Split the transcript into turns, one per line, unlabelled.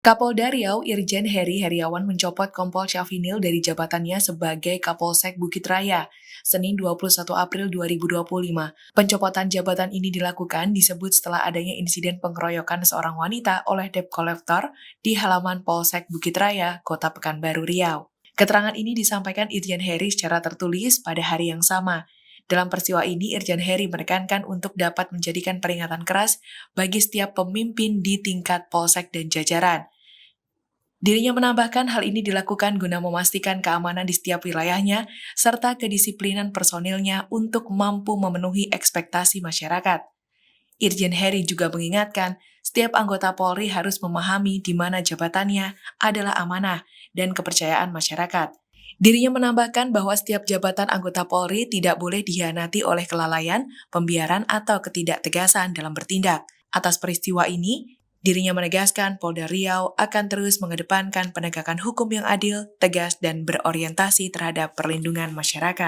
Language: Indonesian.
Kapolda Riau Irjen Heri Heriawan mencopot Kompol Syafrinil dari jabatannya sebagai Kapolsek Bukit Raya, Senin 21 April 2025. Pencopotan jabatan ini dilakukan disebut setelah adanya insiden pengeroyokan seorang wanita oleh debt collector di halaman Polsek Bukit Raya, Kota Pekanbaru Riau. Keterangan ini disampaikan Irjen Heri secara tertulis pada hari yang sama. Dalam peristiwa ini, Irjen Heri menekankan untuk dapat menjadikan peringatan keras bagi setiap pemimpin di tingkat polsek dan jajaran. Dirinya menambahkan hal ini dilakukan guna memastikan keamanan di setiap wilayahnya, serta kedisiplinan personilnya untuk mampu memenuhi ekspektasi masyarakat. Irjen Heri juga mengingatkan, setiap anggota Polri harus memahami di mana jabatannya adalah amanah dan kepercayaan masyarakat. Dirinya menambahkan bahwa setiap jabatan anggota Polri tidak boleh dikhianati oleh kelalaian, pembiaran, atau ketidaktegasan dalam bertindak. Atas peristiwa ini, dirinya menegaskan Polda Riau akan terus mengedepankan penegakan hukum yang adil, tegas, dan berorientasi terhadap perlindungan masyarakat.